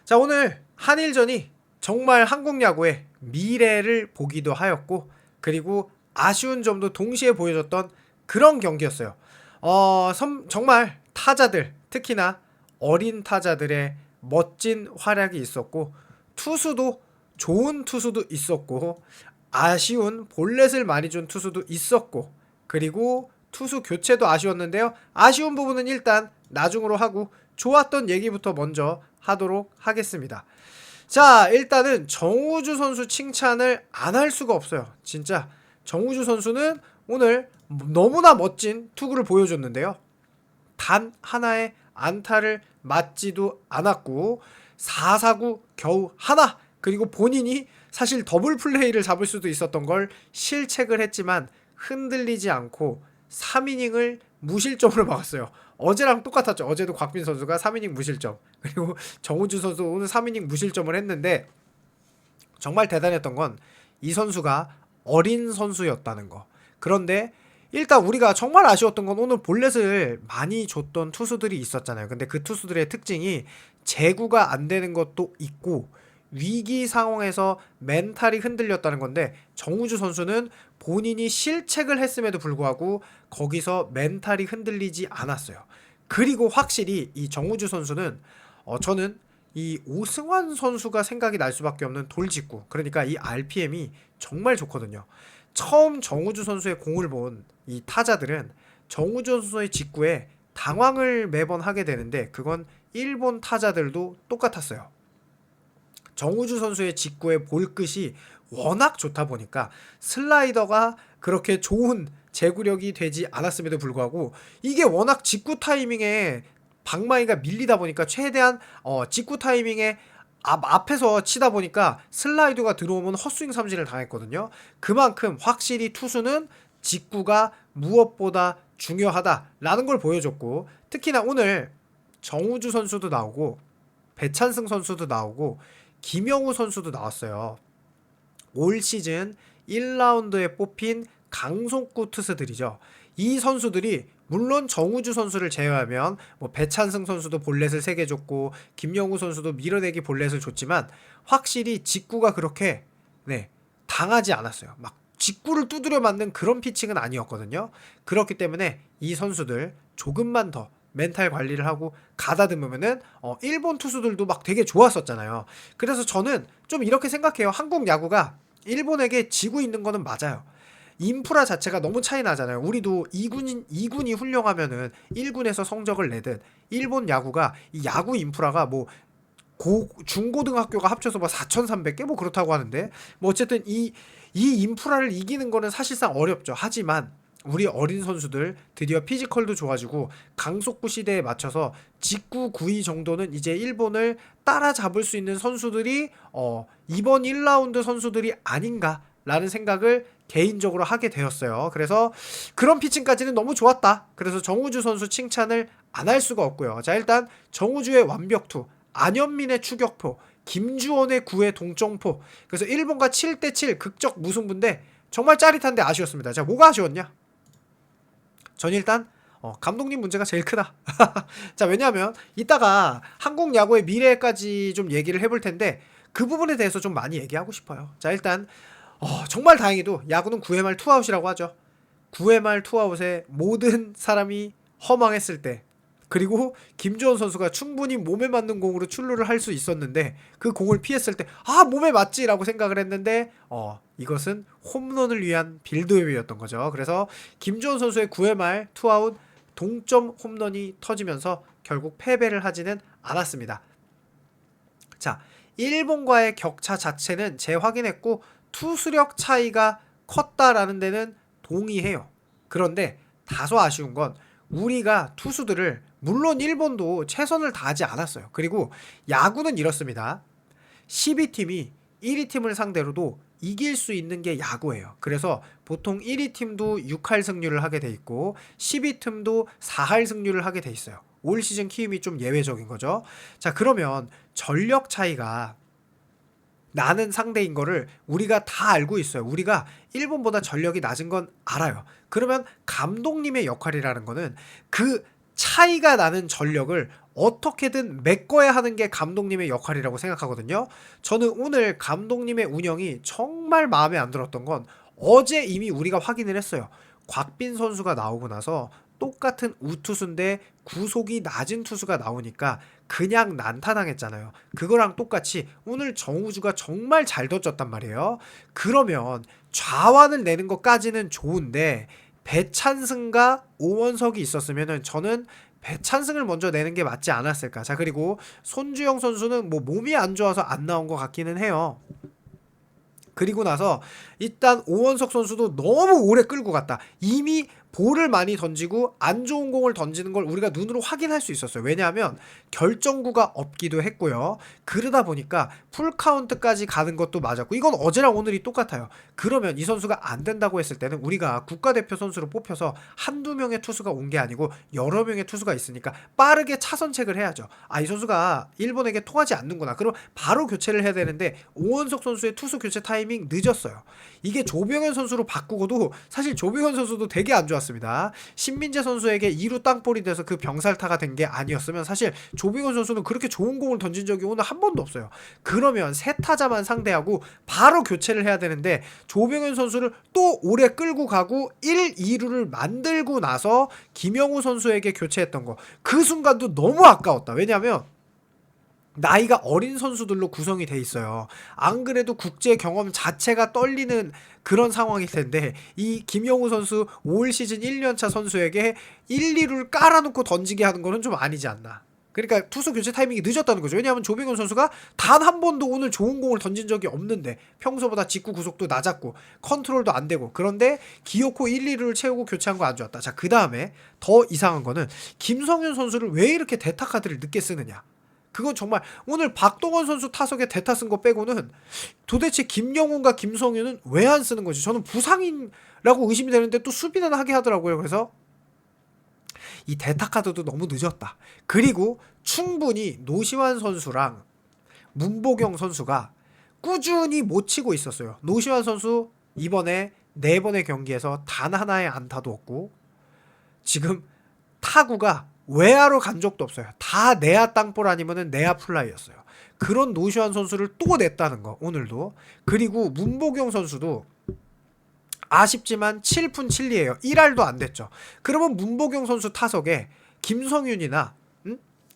자, 오늘 한일전이 정말 한국 야구의 미래를 보기도 하였고, 그리고 아쉬운 점도 동시에 보여줬던 그런 경기였어요. 정말 타자들, 특히나 어린 타자들의 멋진 활약이 있었고, 투수도 좋은 투수도 있었고, 아쉬운 볼넷을 많이 준 투수도 있었고, 그리고 투수 교체도 아쉬웠는데요. 아쉬운 부분은 일단 나중으로 하고 좋았던 얘기부터 먼저 하도록 하겠습니다. 자, 일단은 정우주 선수 칭찬을 안 할 수가 없어요. 진짜 정우주 선수는 오늘 너무나 멋진 투구를 보여줬는데요. 단 하나의 안타를 맞지도 않았고 4사구 겨우 하나, 그리고 본인이 사실 더블 플레이를 잡을 수도 있었던 걸 실책을 했지만 흔들리지 않고 3이닝을 무실점으로 막았어요. 어제랑 똑같았죠. 어제도 곽빈 선수가 3이닝 무실점, 그리고 정우주 선수 오늘 3이닝 무실점을 했는데, 정말 대단했던 건 이 선수가 어린 선수였다는 거. 그런데 일단 우리가 정말 아쉬웠던 건 오늘 볼넷을 많이 줬던 투수들이 있었잖아요. 근데 그 투수들의 특징이 제구가 안 되는 것도 있고 위기 상황에서 멘탈이 흔들렸다는 건데, 정우주 선수는 본인이 실책을 했음에도 불구하고 거기서 멘탈이 흔들리지 않았어요. 그리고 확실히 이 정우주 선수는 저는 이 오승환 선수가 생각이 날 수밖에 없는 돌직구, 그러니까 이 RPM이 정말 좋거든요. 처음 정우주 선수의 공을 본 이 타자들은 정우주 선수의 직구에 당황을 매번 하게 되는데, 그건 일본 타자들도 똑같았어요. 정우주 선수의 직구의 볼끝이 워낙 좋다 보니까 슬라이더가 그렇게 좋은 제구력이 되지 않았음에도 불구하고, 이게 워낙 직구 타이밍에 방망이가 밀리다 보니까 최대한 직구 타이밍에 앞에서 치다 보니까 슬라이드가 들어오면 헛스윙 삼진을 당했거든요. 그만큼 확실히 투수는 직구가 무엇보다 중요하다라는 걸 보여줬고, 특히나 오늘 정우주 선수도 나오고 배찬승 선수도 나오고 김영우 선수도 나왔어요. 올 시즌 1라운드에 뽑힌 강속구 투수들이죠. 이 선수들이 물론 정우주 선수를 제외하면 뭐 배찬승 선수도 볼넷을 3개 줬고 김영우 선수도 밀어내기 볼넷을 줬지만, 확실히 직구가 그렇게 당하지 않았어요. 막 직구를 두드려 맞는 그런 피칭은 아니었거든요. 그렇기 때문에 이 선수들 조금만 더 멘탈 관리를 하고 가다듬으면은 일본 투수들도 막 되게 좋았었잖아요. 그래서 저는 좀 이렇게 생각해요. 한국 야구가 일본에게 지고 있는 거는 맞아요. 인프라 자체가 너무 차이 나잖아요. 우리도 2군이 훌륭하면은 1군에서 성적을 내든, 일본 야구가 이 야구 인프라가 뭐 중고등학교가 합쳐서 뭐 4,300개 뭐 그렇다고 하는데, 뭐 어쨌든 이 인프라를 이기는 거는 사실상 어렵죠. 하지만 우리 어린 선수들 드디어 피지컬도 좋아지고 강속구 시대에 맞춰서 직구 구위 정도는 이제 일본을 따라잡을 수 있는 선수들이 이번 1라운드 선수들이 아닌가라는 생각을 개인적으로 하게 되었어요. 그래서 그런 피칭까지는 너무 좋았다. 그래서 정우주 선수 칭찬을 안 할 수가 없고요. 자, 일단 정우주의 완벽투, 안현민의 추격포, 김주원의 9회 동점포, 그래서 일본과 7대7 극적 무승부인데 정말 짜릿한데 아쉬웠습니다. 자, 뭐가 아쉬웠냐? 전 일단 감독님 문제가 제일 크다. 자, 왜냐하면 이따가 한국 야구의 미래까지 좀 얘기를 해볼 텐데, 그 부분에 대해서 좀 많이 얘기하고 싶어요. 자, 일단 정말 다행히도 야구는 9회 말 투아웃이라고 하죠. 9회 말 투아웃에 모든 사람이 허망했을 때, 그리고 김주원 선수가 충분히 몸에 맞는 공으로 출루를 할 수 있었는데 그 공을 피했을 때 몸에 맞지라고 생각을 했는데 이것은 홈런을 위한 빌드업이었던 거죠. 그래서 김주원 선수의 9회 말 투아웃 동점 홈런이 터지면서 결국 패배를 하지는 않았습니다. 자, 일본과의 격차 자체는 재확인했고 투수력 차이가 컸다라는 데는 동의해요. 그런데 다소 아쉬운 건 우리가 투수들을, 물론 일본도 최선을 다하지 않았어요. 그리고 야구는 이렇습니다. 12팀이 1위 팀을 상대로도 이길 수 있는 게 야구예요. 그래서 보통 1위 팀도 6할 승률을 하게 돼 있고 12 팀도 4할 승률을 하게 돼 있어요. 올 시즌 키움이 좀 예외적인 거죠. 자, 그러면 전력 차이가 나는 상대인 거를 우리가 다 알고 있어요. 우리가 일본보다 전력이 낮은 건 알아요. 그러면 감독님의 역할이라는 거는 그 차이가 나는 전력을 어떻게든 메꿔야 하는 게 감독님의 역할이라고 생각하거든요. 저는 오늘 감독님의 운영이 정말 마음에 안 들었던 건 어제 이미 우리가 확인을 했어요. 곽빈 선수가 나오고 나서 똑같은 우투수인데 구속이 낮은 투수가 나오니까 그냥 난타당했잖아요. 그거랑 똑같이 오늘 정우주가 정말 잘 던졌단 말이에요. 그러면 좌완을 내는 것까지는 좋은데 배찬승과 오원석이 있었으면은 저는 배찬승을 먼저 내는 게 맞지 않았을까. 자, 그리고 손주영 선수는 뭐 몸이 안 좋아서 안 나온 것 같기는 해요. 그리고 나서 일단 오원석 선수도 너무 오래 끌고 갔다. 이미 볼을 많이 던지고 안 좋은 공을 던지는 걸 우리가 눈으로 확인할 수 있었어요. 왜냐하면 결정구가 없기도 했고요. 그러다 보니까 풀카운트까지 가는 것도 맞았고, 이건 어제랑 오늘이 똑같아요. 그러면 이 선수가 안 된다고 했을 때는 우리가 국가대표 선수로 뽑혀서 한두 명의 투수가 온 게 아니고 여러 명의 투수가 있으니까 빠르게 차선책을 해야죠. 아, 이 선수가 일본에게 통하지 않는구나. 그럼 바로 교체를 해야 되는데 오원석 선수의 투수 교체 타이밍 늦었어요. 이게 조병현 선수로 바꾸고도 사실 조병현 선수도 되게 안 좋았습니다. 신민재 선수에게 2루 땅볼이 돼서 그 병살타가 된 게 아니었으면 사실 조병현 선수는 그렇게 좋은 공을 던진 적이 오늘 한 번도 없어요. 그러면 세 타자만 상대하고 바로 교체를 해야 되는데 조병현 선수를 또 오래 끌고 가고 1, 2루를 만들고 나서 김영우 선수에게 교체했던 거, 그 순간도 너무 아까웠다. 왜냐면 나이가 어린 선수들로 구성이 돼 있어요. 안 그래도 국제 경험 자체가 떨리는 그런 상황일 텐데 이 김영우 선수 올 시즌 1년차 선수에게 1, 2루를 깔아놓고 던지게 하는 거는 좀 아니지 않나. 그러니까 투수 교체 타이밍이 늦었다는 거죠. 왜냐하면 조병현 선수가 단 한 번도 오늘 좋은 공을 던진 적이 없는데 평소보다 직구 구속도 낮았고 컨트롤도 안 되고, 그런데 기어코 1, 2루를 채우고 교체한 거 안 좋았다. 자, 그 다음에 더 이상한 거는 김성현 선수를 왜 이렇게 대타 카드를 늦게 쓰느냐. 그건 정말 오늘 박동원 선수 타석에 대타 쓴 거 빼고는 도대체 김영훈과 김성윤은 왜 안 쓰는 거지? 저는 부상이라고 의심이 되는데 또 수비는 하게 하더라고요. 그래서 이 대타 카드도 너무 늦었다. 그리고 충분히 노시환 선수랑 문보경 선수가 꾸준히 못 치고 있었어요. 노시환 선수 이번에 4번의 경기에서 단 하나의 안타도 없고 지금 타구가 외야로 간 적도 없어요. 다 내야 땅볼 아니면은 내야 플라이였어요. 그런 노시환 선수를 또 냈다는 거 오늘도. 그리고 문보경 선수도 아쉽지만 7푼 7리예요. 1할도 안 됐죠. 그러면 문보경 선수 타석에 김성윤이나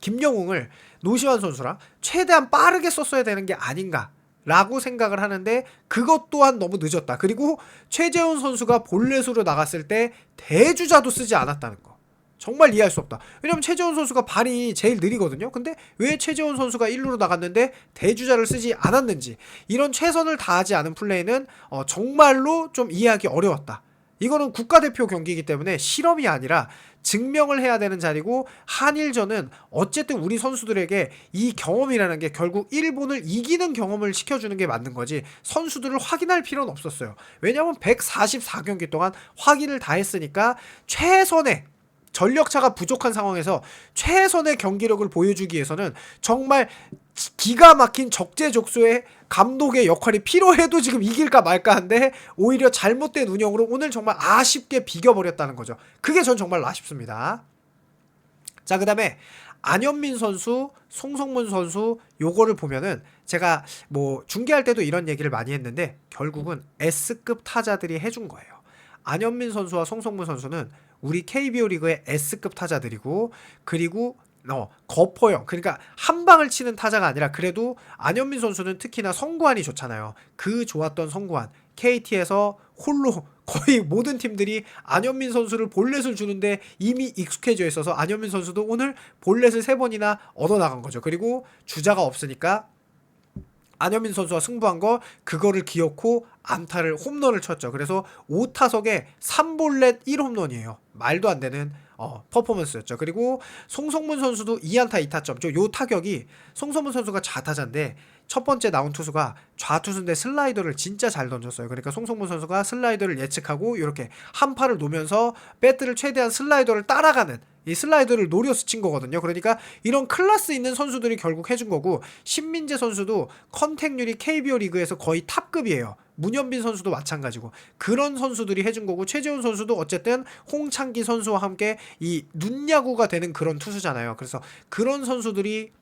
김영웅을 노시환 선수랑 최대한 빠르게 썼어야 되는 게 아닌가 라고 생각을 하는데 그것 또한 너무 늦었다. 그리고 최재훈 선수가 볼넷으로 나갔을 때 대주자도 쓰지 않았다는 거 정말 이해할 수 없다. 왜냐면 최재훈 선수가 발이 제일 느리거든요. 근데 왜 최재훈 선수가 1루로 나갔는데 대주자를 쓰지 않았는지, 이런 최선을 다하지 않은 플레이는 정말로 좀 이해하기 어려웠다. 이거는 국가대표 경기이기 때문에 실험이 아니라 증명을 해야 되는 자리고, 한일전은 어쨌든 우리 선수들에게 이 경험이라는 게 결국 일본을 이기는 경험을 시켜주는 게 맞는 거지 선수들을 확인할 필요는 없었어요. 왜냐면 144경기 동안 확인을 다 했으니까 최선의 전력차가 부족한 상황에서 최선의 경기력을 보여주기 위해서는 정말 기가 막힌 적재적소의 감독의 역할이 필요해도 지금 이길까 말까 한데 오히려 잘못된 운영으로 오늘 정말 아쉽게 비겨버렸다는 거죠. 그게 전 정말 아쉽습니다. 자, 그 다음에 안현민 선수, 송성문 선수 요거를 보면은 제가 뭐 중계할 때도 이런 얘기를 많이 했는데 결국은 S급 타자들이 해준 거예요. 안현민 선수와 송성문 선수는 우리 KBO 리그의 S급 타자들이고, 그리고 거포형, 그러니까 한 방을 치는 타자가 아니라 그래도 안현민 선수는 특히나 성구안이 좋잖아요. 그 좋았던 성구안, KT에서 홀로 거의 모든 팀들이 안현민 선수를 볼넷을 주는데 이미 익숙해져 있어서 안현민 선수도 오늘 볼넷을 3번이나 얻어나간 거죠. 그리고 주자가 없으니까 안현민 선수와 승부한 거 그거를 기어코 안타를 홈런을 쳤죠. 그래서 5타석에 3볼넷 1홈런이에요. 말도 안 되는 퍼포먼스였죠. 그리고 송성문 선수도 2안타 2타점. 요 타격이 송성문 선수가 좌타자인데 첫 번째 나온 투수가 좌투수인데 슬라이더를 진짜 잘 던졌어요. 그러니까 송성문 선수가 슬라이더를 예측하고 이렇게 한 팔을 놓으면서 배트를 최대한 슬라이더를 따라가는 이 슬라이더를 노려서 친 거거든요. 그러니까 이런 클래스 있는 선수들이 결국 해준 거고, 신민재 선수도 컨택률이 KBO 리그에서 거의 탑급이에요. 문현빈 선수도 마찬가지고 그런 선수들이 해준 거고 최재훈 선수도 어쨌든 홍창기 선수와 함께 이 눈야구가 되는 그런 투수잖아요. 그래서 그런 선수들이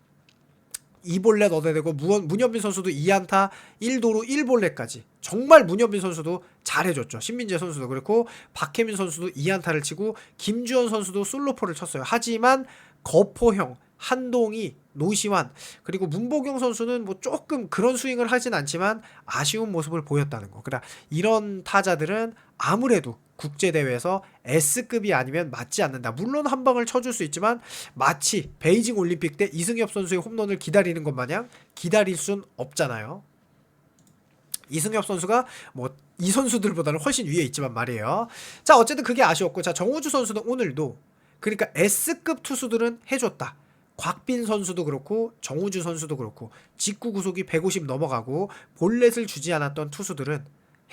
2볼넷 얻어내고 문현빈 선수도 2안타 1도루 1볼넷까지 정말 문현빈 선수도 잘해줬죠. 신민재 선수도 그렇고 박혜민 선수도 2안타를 치고 김주현 선수도 솔로포를 쳤어요. 하지만 거포형 한동희, 노시환 그리고 문보경 선수는 뭐 조금 그런 스윙을 하진 않지만 아쉬운 모습을 보였다는 거. 그러니까 이런 타자들은 아무래도 국제대회에서 S급이 아니면 맞지 않는다. 물론 한 방을 쳐줄 수 있지만 마치 베이징 올림픽 때 이승엽 선수의 홈런을 기다리는 것 마냥 기다릴 순 없잖아요. 이승엽 선수가 뭐 이 선수들보다는 훨씬 위에 있지만 말이에요. 자, 어쨌든 그게 아쉬웠고, 자, 정우주 선수는 오늘도 그러니까 S급 투수들은 해줬다. 곽빈 선수도 그렇고 정우주 선수도 그렇고 직구 구속이 150 넘어가고 볼넷을 주지 않았던 투수들은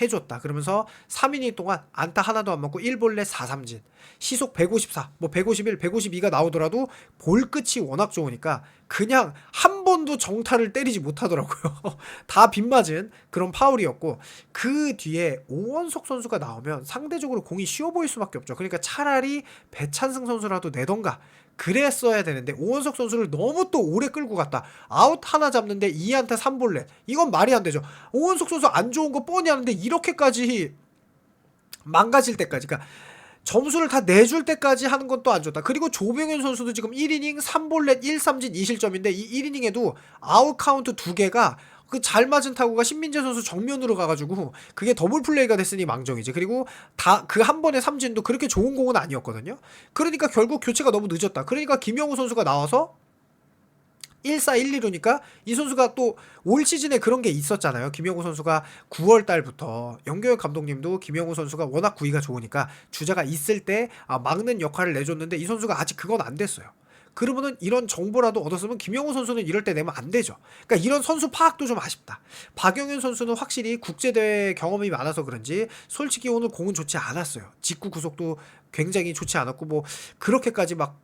해줬다. 그러면서 3이닝 동안 안타 하나도 안 맞고 1볼넷 4삼진 시속 154, 뭐 151, 152가 나오더라도 볼 끝이 워낙 좋으니까 그냥 한 번도 정타를 때리지 못하더라고요. 다 빗맞은 그런 파울이었고 그 뒤에 오원석 선수가 나오면 상대적으로 공이 쉬워 보일 수밖에 없죠. 그러니까 차라리 배찬승 선수라도 내던가 그랬어야 되는데 오원석 선수를 너무 또 오래 끌고 갔다. 아웃 하나 잡는데 2안타 3볼넷. 이건 말이 안 되죠. 오원석 선수 안 좋은 거 뻔히 하는데 이렇게까지 망가질 때까지 그러니까 점수를 다 내줄 때까지 하는 건 또 안 좋다. 그리고 조병현 선수도 지금 1이닝 3볼넷 1삼진 2실점인데 이 1이닝에도 아웃 카운트 2개가 그 잘 맞은 타구가 신민재 선수 정면으로 가가지고 그게 더블 플레이가 됐으니 망정이지. 그리고 다 그 한 번의 삼진도 그렇게 좋은 공은 아니었거든요. 그러니까 결국 교체가 너무 늦었다. 그러니까 김영우 선수가 나와서 1사 1리루니까 이 선수가 또 올 시즌에 그런 게 있었잖아요. 김영우 선수가 9월 달부터 연경혁 감독님도 김영우 선수가 워낙 구위가 좋으니까 주자가 있을 때 막는 역할을 내줬는데 이 선수가 아직 그건 안 됐어요. 그러면은 이런 정보라도 얻었으면 김영우 선수는 이럴 때 내면 안 되죠. 그러니까 이런 선수 파악도 좀 아쉽다. 박영현 선수는 확실히 국제대회 경험이 많아서 그런지 솔직히 오늘 공은 좋지 않았어요. 직구 구속도 굉장히 좋지 않았고 뭐 그렇게까지 막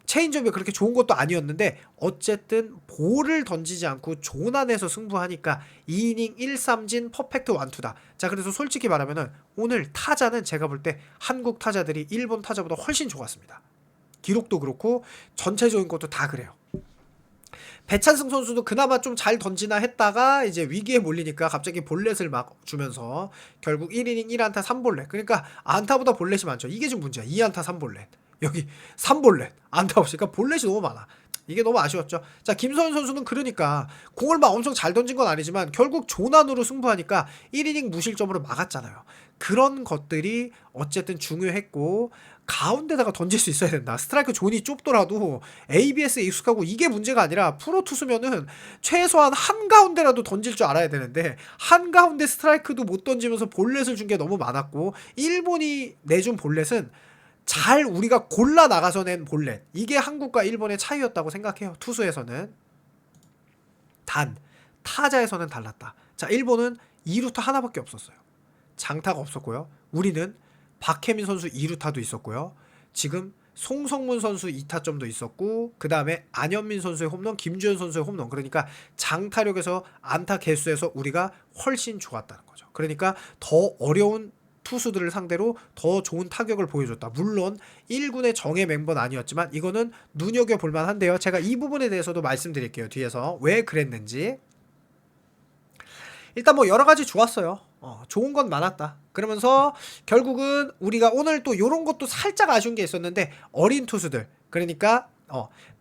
체인지업이 그렇게 좋은 것도 아니었는데 어쨌든 볼을 던지지 않고 존안에서 승부하니까 2이닝 1삼진 퍼펙트 완투다. 자, 그래서 솔직히 말하면은 오늘 타자는 제가 볼 때 한국 타자들이 일본 타자보다 훨씬 좋았습니다. 기록도 그렇고 전체적인 것도 다 그래요. 배찬승 선수도 그나마 좀 잘 던지나 했다가 이제 위기에 몰리니까 갑자기 볼넷을 막 주면서 결국 1이닝 1안타 3볼넷. 그러니까 안타보다 볼넷이 많죠. 이게 좀 문제야. 2안타 3볼넷. 여기 3볼넷. 안타 없이. 그러니까 볼넷이 너무 많아. 이게 너무 아쉬웠죠. 자, 김서현 선수는 그러니까 공을 막 엄청 잘 던진 건 아니지만 결국 존안으로 승부하니까 1이닝 무실점으로 막았잖아요. 그런 것들이 어쨌든 중요했고 가운데다가 던질 수 있어야 된다. 스트라이크 존이 좁더라도 ABS에 익숙하고 이게 문제가 아니라 프로 투수면은 최소한 한가운데라도 던질 줄 알아야 되는데 한가운데 스트라이크도 못 던지면서 볼넷을 준 게 너무 많았고 일본이 내준 볼넷은 잘 우리가 골라 나가서 낸 볼넷. 이게 한국과 일본의 차이였다고 생각해요. 투수에서는. 단 타자에서는 달랐다. 자, 일본은 2루타 하나밖에 없었어요. 장타가 없었고요. 우리는 박혜민 선수 2루타도 있었고요. 지금 송성문 선수 2타점도 있었고 그 다음에 안현민 선수의 홈런, 김주현 선수의 홈런. 그러니까 장타력에서 안타 개수에서 우리가 훨씬 좋았다는 거죠. 그러니까 더 어려운 투수들을 상대로 더 좋은 타격을 보여줬다. 물론 1군의 정예 멤버는 아니었지만 이거는 눈여겨볼 만한데요. 제가 이 부분에 대해서도 말씀드릴게요. 뒤에서 왜 그랬는지. 일단 뭐 여러가지 좋았어요. 좋은 건 많았다. 그러면서 결국은 우리가 오늘 또 요런 것도 살짝 아쉬운 게 있었는데 어린 투수들 그러니까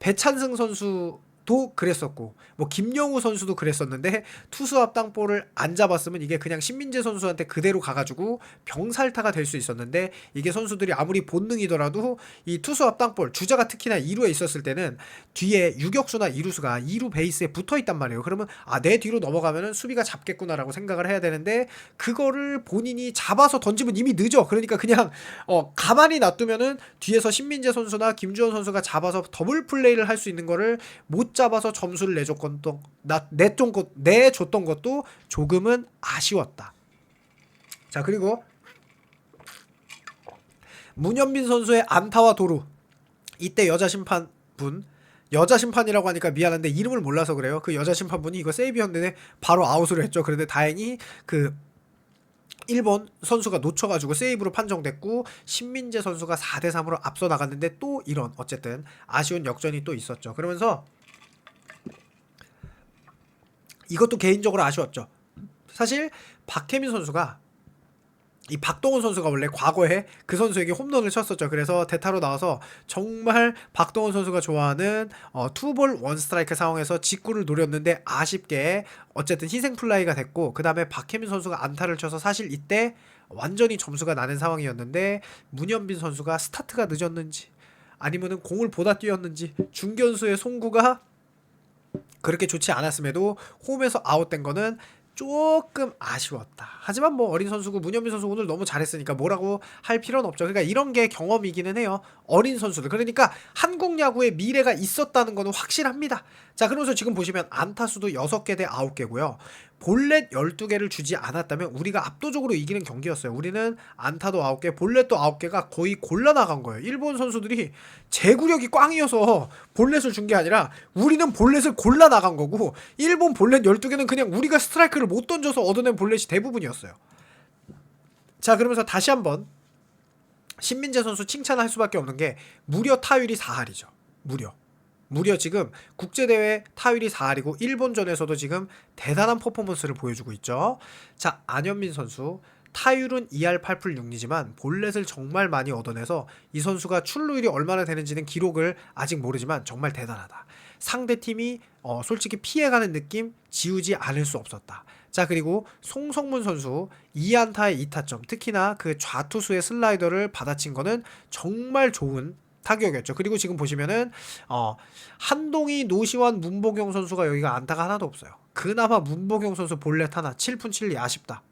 배찬승 선수도 그랬었고 뭐 김영우 선수도 그랬었는데 투수 앞땅볼을 안 잡았으면 이게 그냥 신민재 선수한테 그대로 가가지고 병살타가 될 수 있었는데 이게 선수들이 아무리 본능이더라도 이 투수 앞땅볼 주자가 특히나 2루에 있었을 때는 뒤에 유격수나 2루수가 2루 베이스에 붙어있단 말이에요. 그러면 내 뒤로 넘어가면은 수비가 잡겠구나라고 생각을 해야 되는데 그거를 본인이 잡아서 던지면 이미 늦어. 그러니까 그냥 가만히 놔두면은 뒤에서 신민재 선수나 김주원 선수가 잡아서 더블 플레이를 할 수 있는 거를 못 잡아서 점수를 내줬던 것도 조금은 아쉬웠다. 자, 그리고 문현빈 선수의 안타와 도루 이때 여자 심판분 여자 심판이라고 하니까 미안한데 이름을 몰라서 그래요. 그 여자 심판분이 이거 세이브였는데 바로 아웃으로 했죠. 그런데 다행히 그 일본 선수가 놓쳐가지고 세이브로 판정됐고 신민재 선수가 4대3으로 앞서 나갔는데 또 이런 어쨌든 아쉬운 역전이 또 있었죠. 그러면서 이것도 개인적으로 아쉬웠죠. 사실 박혜민 선수가 이 박동원 선수가 원래 과거에 그 선수에게 홈런을 쳤었죠. 그래서 대타로 나와서 정말 박동원 선수가 좋아하는 투볼 원스트라이크 상황에서 직구를 노렸는데 아쉽게 어쨌든 희생 플라이가 됐고, 그 다음에 박혜민 선수가 안타를 쳐서 사실 이때 완전히 점수가 나는 상황이었는데 문현빈 선수가 스타트가 늦었는지 아니면은 공을 보다 뛰었는지 중견수의 송구가 그렇게 좋지 않았음에도 홈에서 아웃된 거는 조금 아쉬웠다. 하지만 뭐 어린 선수고 문현민 선수 오늘 너무 잘했으니까 뭐라고 할 필요는 없죠. 그러니까 이런 게 경험이기는 해요. 어린 선수들. 그러니까 한국 야구에 미래가 있었다는 거는 확실합니다. 자, 그러면서 지금 보시면 안타수도 6개 대 9개고요. 볼넷 12개를 주지 않았다면 우리가 압도적으로 이기는 경기였어요. 우리는 안타도 9개, 볼넷도 9개가 거의 골라나간 거예요. 일본 선수들이 제구력이 꽝이어서 볼넷을 준 게 아니라 우리는 볼넷을 골라나간 거고, 일본 볼넷 12개는 그냥 우리가 스트라이크를 못 던져서 얻어낸 볼넷이 대부분이었어요. 자, 그러면서 다시 한번 신민재 선수 칭찬할 수밖에 없는 게 무려 타율이 4할이죠. 무려 지금 국제대회 타율이 4할이고 일본전에서도 지금 대단한 퍼포먼스를 보여주고 있죠. 자, 안현민 선수 타율은 2할 8풀 6리지만 볼넷을 정말 많이 얻어내서 이 선수가 출루율이 얼마나 되는지는 기록을 아직 모르지만 정말 대단하다. 상대팀이 솔직히 피해가는 느낌 지우지 않을 수 없었다. 자, 그리고 송성문 선수 2안타에 2타점, 특히나 그 좌투수의 슬라이더를 받아친 거는 정말 좋은 타격이었죠. 그리고 지금 보시면은 한동희, 노시환, 문보경 선수가 여기가 안타가 하나도 없어요. 그나마 문보경 선수 볼넷 하나, 7푼 7리 아쉽다.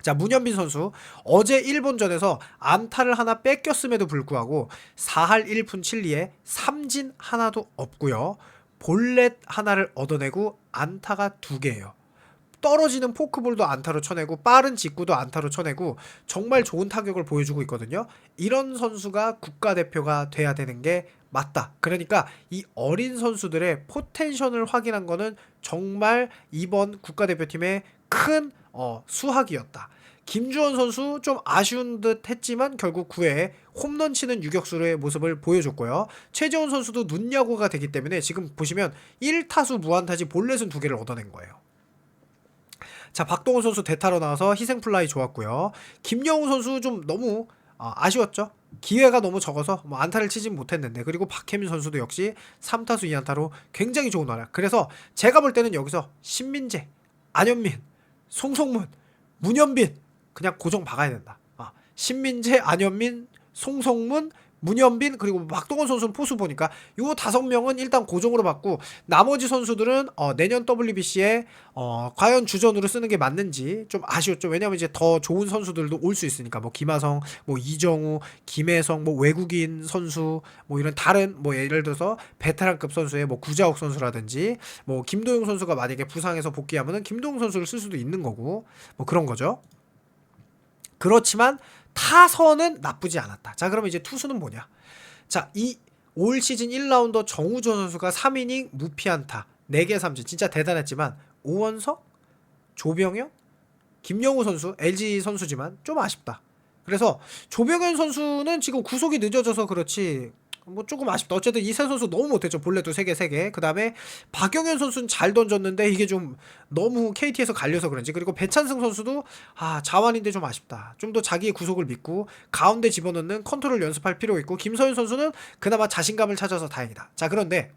자, 문현빈 선수 어제 일본전에서 안타를 하나 뺏겼음에도 불구하고 4할 1푼 7리에 삼진 하나도 없고요. 볼넷 하나를 얻어내고 안타가 2개예요. 떨어지는 포크볼도 안타로 쳐내고 빠른 직구도 안타로 쳐내고 정말 좋은 타격을 보여주고 있거든요. 이런 선수가 국가대표가 돼야 되는 게 맞다. 그러니까 이 어린 선수들의 포텐셜을 확인한 거는 정말 이번 국가대표팀의 큰 수학이었다. 김주원 선수 좀 아쉬운 듯 했지만 결국 9회에 홈런 치는 유격수의 모습을 보여줬고요. 최재원 선수도 눈야구가 되기 때문에 지금 보시면 1타수 무안타지 볼넷은 2개를 얻어낸 거예요. 자, 박동원 선수 대타로 나와서 희생플라이 좋았고요. 김영우 선수 좀 너무 아쉬웠죠. 기회가 너무 적어서 뭐 안타를 치진 못했는데, 그리고 박혜민 선수도 역시 3타수 2안타로 굉장히 좋은 활약. 그래서 제가 볼 때는 여기서 신민재, 안현민, 송성문, 문현빈 그냥 고정 박아야 된다. 신민재, 안현민, 송성문, 문현빈, 그리고 박동원 선수는 포수 보니까 요 5명은 일단 고정으로 받고 나머지 선수들은 내년 WBC에 과연 주전으로 쓰는 게 맞는지 좀 아쉬웠죠. 왜냐면 이제 더 좋은 선수들도 올 수 있으니까, 뭐 김하성, 뭐 이정우, 김혜성, 뭐 외국인 선수, 뭐 이런 다른 뭐 예를 들어서 베테랑급 선수의 뭐 구자욱 선수라든지 뭐 김도영 선수가 만약에 부상해서 복귀하면은 김도영 선수를 쓸 수도 있는 거고, 뭐 그런 거죠. 그렇지만 타선은 나쁘지 않았다. 자, 그러면 이제 투수는 뭐냐? 자, 이 올 시즌 1라운더 정우jon 선수가 3이닝 무피안타 4개 삼진 진짜 대단했지만, 오원석, 조병현, 김영우 선수 LG 선수지만 좀 아쉽다. 그래서 조병현 선수는 지금 구속이 늦어져서 그렇지 뭐 조금 아쉽다. 어쨌든 이 세 선수 너무 못했죠. 볼넷도 3개. 그 다음에 박영현 선수는 잘 던졌는데 이게 좀 너무 KT에서 갈려서 그런지, 그리고 배찬승 선수도 자완인데 좀 아쉽다. 좀 더 자기의 구속을 믿고 가운데 집어넣는 컨트롤 연습할 필요가 있고, 김서현 선수는 그나마 자신감을 찾아서 다행이다. 자, 그런데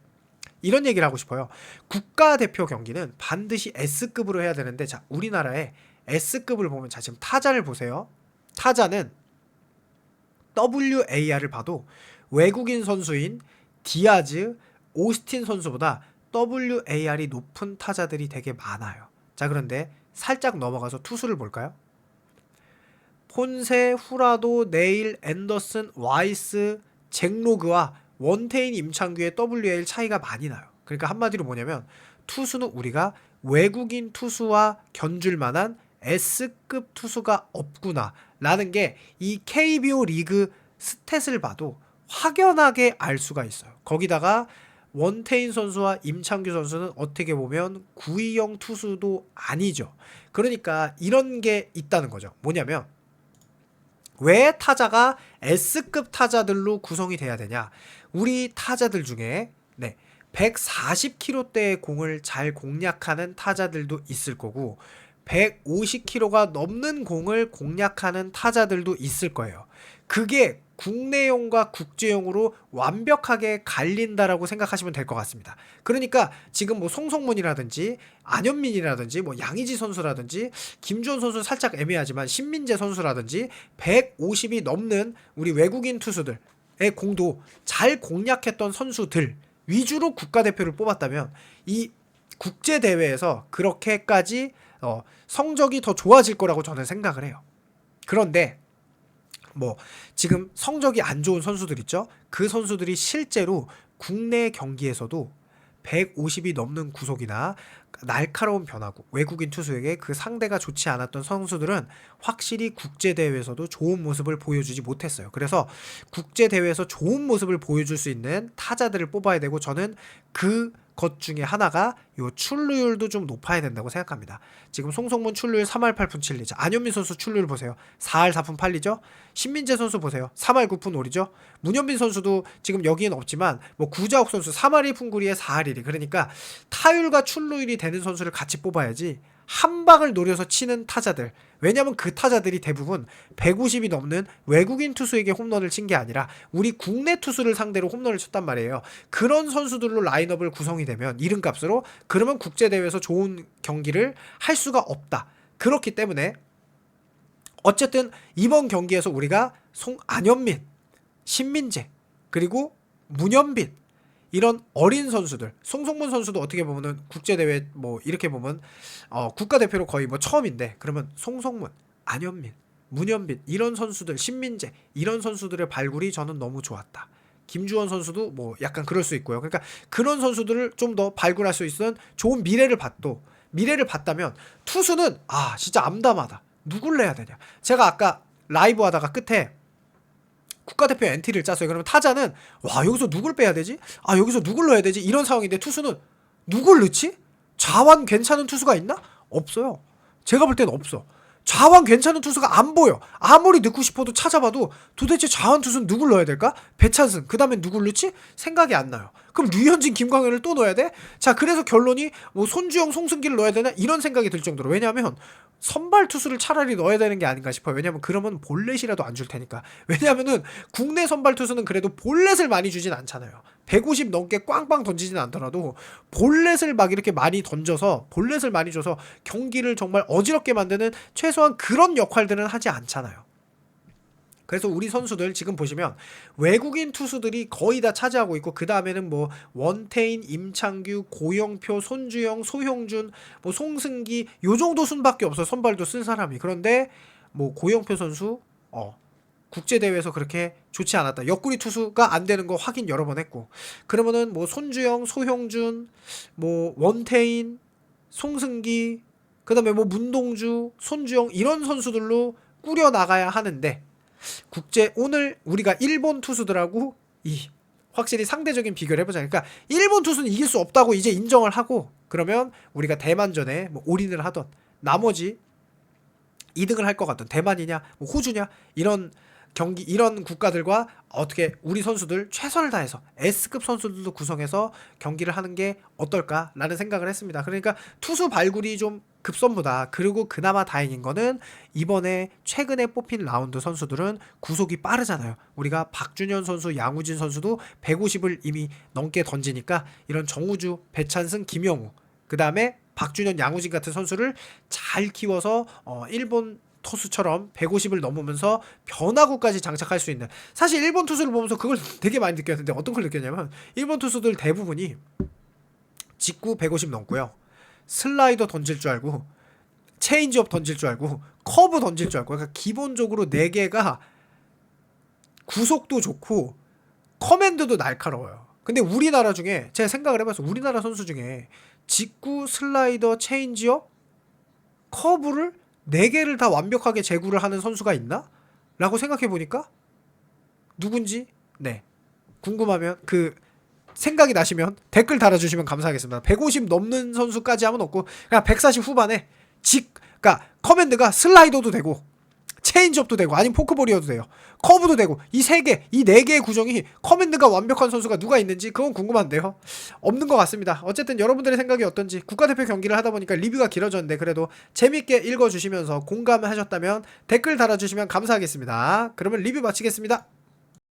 이런 얘기를 하고 싶어요. 국가대표 경기는 반드시 S급으로 해야 되는데, 자, 우리나라의 S급을 보면, 자, 지금 타자를 보세요. 타자는 WAR을 봐도 외국인 선수인 디아즈, 오스틴 선수보다 WAR이 높은 타자들이 되게 많아요. 자, 그런데 살짝 넘어가서 투수를 볼까요? 폰세, 후라도, 네일, 앤더슨, 와이스, 잭로그와 원태인, 임창규의 WAR 차이가 많이 나요. 그러니까 한마디로 뭐냐면 투수는 우리가 외국인 투수와 견줄 만한 S급 투수가 없구나 라는 게 이 KBO 리그 스탯을 봐도 확연하게 알 수가 있어요. 거기다가 원태인 선수와 임창규 선수는 어떻게 보면 구위형 투수도 아니죠. 그러니까 이런 게 있다는 거죠. 뭐냐면 왜 타자가 S급 타자들로 구성이 돼야 되냐? 우리 타자들 중에 140km대의 공을 잘 공략하는 타자들도 있을 거고 150km가 넘는 공을 공략하는 타자들도 있을 거예요. 그게 국내용과 국제용으로 완벽하게 갈린다라고 생각하시면 될 것 같습니다. 그러니까 지금 뭐 송성문이라든지 안현민이라든지 뭐 양의지 선수라든지 김주원 선수 살짝 애매하지만 신민재 선수라든지 150이 넘는 우리 외국인 투수들의 공도 잘 공략했던 선수들 위주로 국가대표를 뽑았다면 이 국제대회에서 그렇게까지 성적이 더 좋아질 거라고 저는 생각을 해요. 그런데 뭐 지금 성적이 안 좋은 선수들 있죠? 그 선수들이 실제로 국내 경기에서도 150이 넘는 구속이나 날카로운 변화구, 외국인 투수에게 그 상대가 좋지 않았던 선수들은 확실히 국제대회에서도 좋은 모습을 보여주지 못했어요. 그래서 국제대회에서 좋은 모습을 보여줄 수 있는 타자들을 뽑아야 되고 저는 그것 중에 하나가 요 출루율도 좀 높아야 된다고 생각합니다. 지금 송성문 출루율 3할 8푼 7리죠. 안현민 선수 출루율 보세요. 4할 4푼 8리죠. 신민재 선수 보세요. 3할 9푼 5리죠. 문현빈 선수도 지금 여기엔 없지만 뭐 구자욱 선수 3할 1푼 9리에 4할 1리. 그러니까 타율과 출루율이 되는 선수를 같이 뽑아야지 한 방을 노려서 치는 타자들. 왜냐면 그 타자들이 대부분 150이 넘는 외국인 투수에게 홈런을 친 게 아니라 우리 국내 투수를 상대로 홈런을 쳤단 말이에요. 그런 선수들로 라인업을 구성이 되면 이름값으로 그러면 국제대회에서 좋은 경기를 할 수가 없다. 그렇기 때문에 어쨌든 이번 경기에서 우리가 안현민, 신민재, 그리고 문현빈 이런 어린 선수들, 송성문 선수도 어떻게 보면은 국제대회 뭐 이렇게 보면 국가대표로 거의 뭐 처음인데 그러면 송성문, 안현민, 문현빈 이런 선수들, 신민재 이런 선수들의 발굴이 저는 너무 좋았다. 김주원 선수도 뭐 약간 그럴 수 있고요. 그러니까 그런 선수들을 좀 더 발굴할 수 있는 좋은 미래를 봤다면 투수는 진짜 암담하다. 누굴 내야 되냐. 제가 아까 라이브 하다가 끝에 국가대표 엔트리를 짰어요. 그러면 타자는 여기서 누굴 빼야 되지? 여기서 누굴 넣어야 되지? 이런 상황인데 투수는 누굴 넣지? 자완 괜찮은 투수가 있나? 없어요. 제가 볼 때는 없어. 자완 괜찮은 투수가 안 보여. 아무리 넣고 싶어도 찾아봐도 도대체 자완 투수는 누굴 넣어야 될까? 배찬승. 그 다음에 누굴 넣지? 생각이 안 나요. 그럼 류현진, 김광현을 또 넣어야 돼? 자, 그래서 결론이 뭐 손주영, 송승기를 넣어야 되나? 이런 생각이 들 정도로. 왜냐하면 선발 투수를 차라리 넣어야 되는 게 아닌가 싶어요. 왜냐면 그러면 볼넷이라도 안 줄 테니까. 왜냐면은 국내 선발 투수는 그래도 볼넷을 많이 주진 않잖아요. 150 넘게 꽝꽝 던지진 않더라도 볼넷을 막 이렇게 많이 던져서 볼넷을 많이 줘서 경기를 정말 어지럽게 만드는 최소한 그런 역할들은 하지 않잖아요. 그래서 우리 선수들 지금 보시면 외국인 투수들이 거의 다 차지하고 있고 그 다음에는 뭐 원태인, 임창규, 고영표, 손주영, 소형준, 뭐 송승기 요 정도 순밖에 없어. 선발도 쓴 사람이. 그런데 뭐 고영표 선수 국제대회에서 그렇게 좋지 않았다. 옆구리 투수가 안 되는 거 확인 여러 번 했고. 그러면은 뭐 손주영, 소형준, 뭐 원태인, 송승기, 그 다음에 뭐 문동주, 손주영 이런 선수들로 꾸려 나가야 하는데 오늘 우리가 일본 투수들하고 확실히 상대적인 비교를 해보자. 그러니까 일본 투수는 이길 수 없다고 이제 인정을 하고 그러면 우리가 대만전에 뭐 올인을 하던 나머지 2등을 할 것 같던 대만이냐 뭐 호주냐 이런 경기 이런 국가들과 어떻게 우리 선수들 최선을 다해서 S급 선수들도 구성해서 경기를 하는 게 어떨까라는 생각을 했습니다. 그러니까 투수 발굴이 좀 급선무다. 그리고 그나마 다행인 거는 이번에 최근에 뽑힌 라운드 선수들은 구속이 빠르잖아요. 우리가 박준현 선수, 양우진 선수도 150을 이미 넘게 던지니까 이런 정우주, 배찬승, 김영우 그 다음에 박준현, 양우진 같은 선수를 잘 키워서 일본 투수처럼 150을 넘으면서 변화구까지 장착할 수 있는 사실 일본 투수를 보면서 그걸 되게 많이 느꼈는데 어떤 걸 느꼈냐면 일본 투수들 대부분이 직구 150 넘고요. 슬라이더 던질 줄 알고 체인지업 던질 줄 알고 커브 던질 줄 알고 그러니까 기본적으로 4개가 구속도 좋고 커맨드도 날카로워요. 근데 우리나라 중에 제가 생각을 해봐서 우리나라 선수 중에 직구, 슬라이더, 체인지업, 커브를 4개를 다 완벽하게 제구를 하는 선수가 있나? 라고 생각해보니까 누군지 궁금하면 생각이 나시면 댓글 달아주시면 감사하겠습니다. 150 넘는 선수까지 하면 없고 그냥 140 후반에 그러니까 커맨드가 슬라이더도 되고 체인지업도 되고 아니면 포크볼이어도 돼요. 커브도 되고 이 세 개, 이 네 개의 구종이 커맨드가 완벽한 선수가 누가 있는지 그건 궁금한데요. 없는 것 같습니다. 어쨌든 여러분들의 생각이 어떤지 국가대표 경기를 하다 보니까 리뷰가 길어졌는데 그래도 재밌게 읽어주시면서 공감하셨다면 댓글 달아주시면 감사하겠습니다. 그러면 리뷰 마치겠습니다.